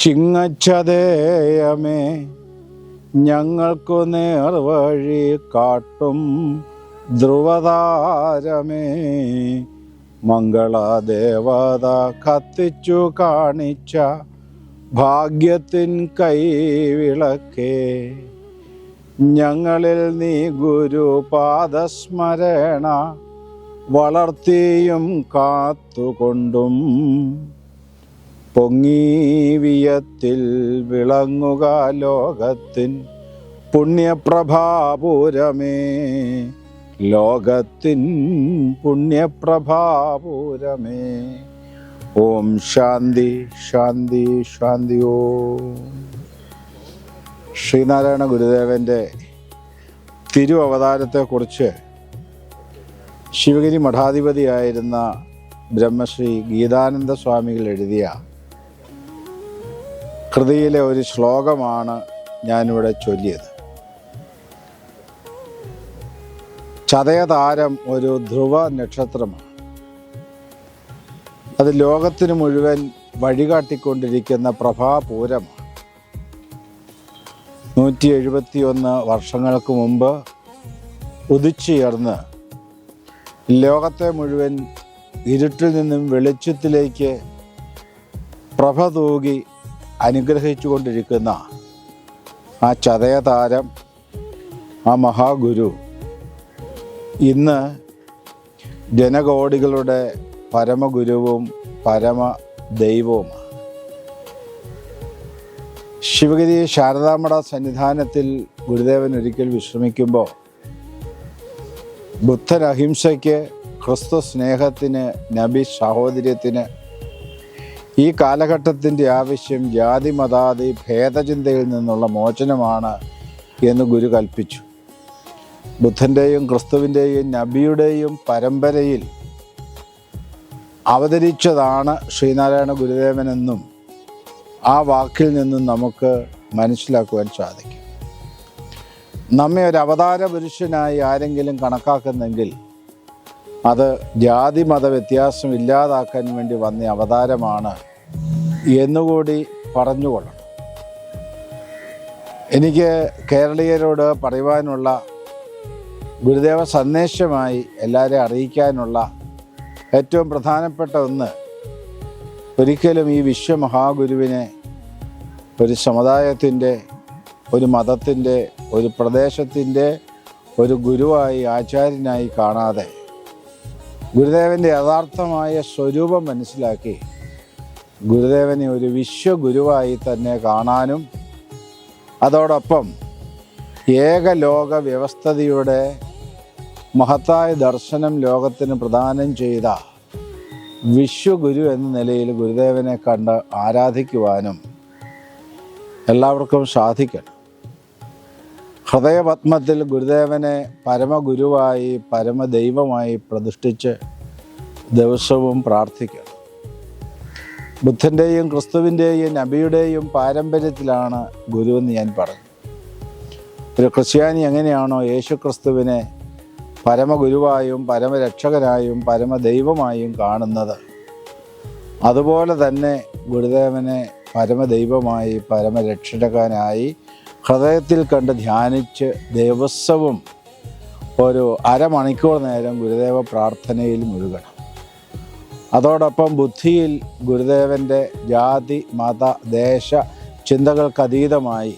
ചിങ്ങച്ചതേയമേ ഞങ്ങൾക്കു നേർവഴി കാട്ടും ധ്രുവതാരമേ, മംഗളദേവത കത്തിച്ചു കാണിച്ച ഭാഗ്യത്തിൻ കൈവിളക്കേ, ഞങ്ങളിൽ നീ ഗുരുപാദസ്മരണ വളർത്തിയും കാത്തുകൊണ്ടും പൊങ്ങീവിയത്തിൽ വിളങ്ങുക ലോകത്തിൻ പുണ്യപ്രഭാപൂരമേ, ലോകത്തിൻ പുണ്യപ്രഭാപൂരമേ. ഓം ശാന്തി ശാന്തി ശാന്തി. ഓം ശ്രീനാരായണ ഗുരുദേവൻ്റെ തിരു അവതാരത്തെക്കുറിച്ച് ശിവഗിരി മഠാധിപതിയായിരുന്ന ബ്രഹ്മശ്രീ ഗീതാനന്ദ സ്വാമികൾ എഴുതിയ കൃതിയിലെ ഒരു ശ്ലോകമാണ് ഞാനിവിടെ ചൊല്ലിയത്. ചതയതാരം ഒരു ധ്രുവ നക്ഷത്രമാണ്. അത് ലോകത്തിന് മുഴുവൻ വഴികാട്ടിക്കൊണ്ടിരിക്കുന്ന പ്രഭാപൂരമാണ്. 171 വർഷങ്ങൾക്ക് മുമ്പ് ഉദിച്ചുയർന്ന് ലോകത്തെ മുഴുവൻ ഇരുട്ടിൽ നിന്നും വെളിച്ചത്തിലേക്ക് പ്രഭ തൂകി അനുഗ്രഹിച്ചു കൊണ്ടിരിക്കുന്ന ആ ചതയതാരം, ആ മഹാഗുരു ഇന്ന് ജനകോടികളുടെ പരമഗുരുവും പരമദൈവവുമാണ്. ശിവഗിരി ശാരദാമഠ സന്നിധാനത്തിൽ ഗുരുദേവൻ ഒരിക്കൽ വിശ്രമിക്കുമ്പോൾ ബുദ്ധൻ അഹിംസയ്ക്ക്, ക്രിസ്തു സ്നേഹത്തിന്, നബി സാഹോദര്യത്തിന് ഈ കാലഘട്ടത്തിൻ്റെ ആവശ്യം ജാതി മതാതി ഭേദചിന്തയിൽ നിന്നുള്ള മോചനമാണ് എന്ന് ഗുരു കൽപ്പിച്ചു. ബുദ്ധൻ്റെയും ക്രിസ്തുവിൻ്റെയും നബിയുടെയും പരമ്പരയിൽ അവതരിച്ചതാണ് ശ്രീനാരായണ ഗുരുദേവനെന്നും ആ വാക്കിൽ നിന്നും നമുക്ക് മനസ്സിലാക്കുവാൻ സാധിക്കും. നമ്മെ ഒരു അവതാര പുരുഷനായി ആരെങ്കിലും കണക്കാക്കുന്നെങ്കിൽ അത് ജാതി മത വ്യത്യാസം ഇല്ലാതാക്കാൻ വേണ്ടി വന്ന അവതാരമാണ് എന്നുകൂടി പറഞ്ഞുകൊള്ളണം. എനിക്ക് കേരളീയരോട് പറയുവാനുള്ള ഗുരുദേവ സന്ദേശമായി എല്ലാവരെയും അറിയിക്കാനുള്ള ഏറ്റവും പ്രധാനപ്പെട്ട ഒന്ന്, ഒരിക്കലും ഈ വിശ്വമഹാഗുരുവിനെ ഒരു സമുദായത്തിൻ്റെ, ഒരു മതത്തിൻ്റെ, ഒരു പ്രദേശത്തിൻ്റെ ഒരു ഗുരുവായി, ആചാര്യനായി കാണാതെ ഗുരുദേവൻ്റെ യഥാർത്ഥമായ സ്വരൂപം മനസ്സിലാക്കി ഗുരുദേവനെ ഒരു വിശ്വഗുരുവായി തന്നെ കാണാനും, അതോടൊപ്പം ഏകലോക വ്യവസ്ഥതയുടെ മഹത്തായ ദർശനം ലോകത്തിന് പ്രദാനം ചെയ്ത വിശ്വഗുരു എന്ന നിലയിൽ ഗുരുദേവനെ കണ്ട് ആരാധിക്കുവാനും എല്ലാവർക്കും സാധിക്കണം. ഹൃദയപത്മത്തിൽ ഗുരുദേവനെ പരമഗുരുവായി, പരമദൈവമായി പ്രതിഷ്ഠിച്ച് ദിവസവും പ്രാർത്ഥിക്കണം. ബുദ്ധൻ്റെയും ക്രിസ്തുവിൻ്റെയും നബിയുടെയും പാരമ്പര്യത്തിലാണ് ഗുരുവെന്ന് ഞാൻ പറഞ്ഞു. ഒരു ക്രിസ്ത്യാനി എങ്ങനെയാണോ യേശു ക്രിസ്തുവിനെ പരമഗുരുവായും പരമരക്ഷകനായും പരമദൈവമായും കാണുന്നത്, അതുപോലെ തന്നെ ഗുരുദേവനെ പരമദൈവമായി, പരമരക്ഷകനായി ഹൃദയത്തിൽ കണ്ട് ധ്യാനിച്ച് ദിവസവും ഒരു അരമണിക്കൂർ നേരം ഗുരുദേവ പ്രാർത്ഥനയിൽ മുഴുകണം. അതോടൊപ്പം ബുദ്ധിയിൽ ഗുരുദേവൻ്റെ ജാതി മത ദേശ ചിന്തകൾക്കതീതമായി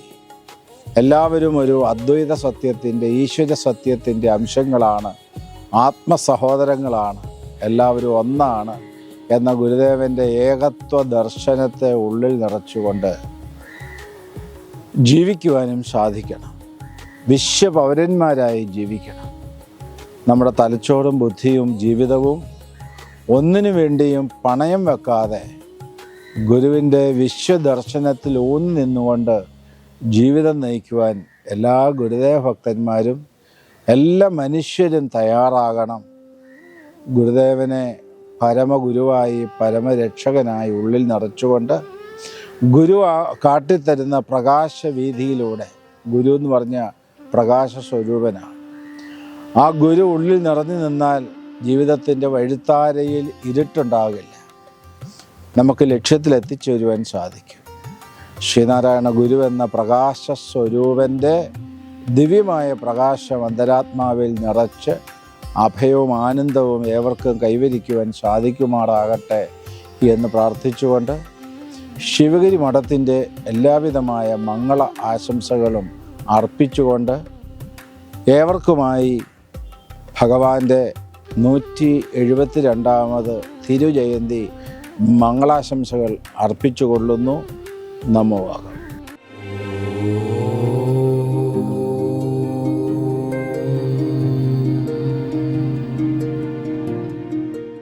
എല്ലാവരും ഒരു അദ്വൈത സത്യത്തിൻ്റെ, ഈശ്വര സത്യത്തിൻ്റെ അംശങ്ങളാണ്, ആത്മസഹോദരങ്ങളാണ്, എല്ലാവരും ഒന്നാണ് എന്ന ഗുരുദേവൻ്റെ ഏകത്വ ദർശനത്തെ ഉള്ളിൽ നിറച്ചുകൊണ്ട് ജീവിക്കുവാനും സാധിക്കണം. വിശ്വപൗരന്മാരായി ജീവിക്കണം. നമ്മുടെ തലച്ചോറും ബുദ്ധിയും ജീവിതവും ഒന്നിനു വേണ്ടിയും പണയം വെക്കാതെ ഗുരുവിൻ്റെ വിശ്വദർശനത്തിൽ ഊന്നി നിന്നുകൊണ്ട് ജീവിതം നയിക്കുവാൻ എല്ലാ ഗുരുദേവ ഭക്തന്മാരും, എല്ലാ മനുഷ്യരും തയ്യാറാകണം. ഗുരുദേവനെ പരമഗുരുവായി, പരമരക്ഷകനായി ഉള്ളിൽ നിറച്ചുകൊണ്ട് ഗുരു കാട്ടിത്തരുന്ന പ്രകാശവീതിയിലൂടെ, ഗുരു എന്ന് പറഞ്ഞ പ്രകാശ സ്വരൂപനാണ്, ആ ഗുരു ഉള്ളിൽ നിറഞ്ഞു നിന്നാൽ ജീവിതത്തിൻ്റെ വഴിത്താരയിൽ ഇരുട്ടുണ്ടാകില്ല. നമുക്ക് ലക്ഷ്യത്തിൽ എത്തിച്ചേരുവാൻ സാധിക്കും. ശ്രീനാരായണ ഗുരു എന്ന പ്രകാശ സ്വരൂപൻ്റെ ദിവ്യമായ പ്രകാശം അന്തരാത്മാവിൽ നിറച്ച് അഭയവും ആനന്ദവും ഏവർക്കും കൈവരിക്കുവാൻ സാധിക്കുമാറാകട്ടെ എന്ന് പ്രാർത്ഥിച്ചുകൊണ്ട് ശിവഗിരി മഠത്തിൻ്റെ എല്ലാവിധമായ മംഗള ആശംസകളും അർപ്പിച്ചുകൊണ്ട് ഏവർക്കുമായി ഭഗവാന്റെ 172ാമത് തിരുജയന്തി മംഗളാശംസകൾ അർപ്പിച്ചുകൊള്ളുന്നു. നമോ വാഗം.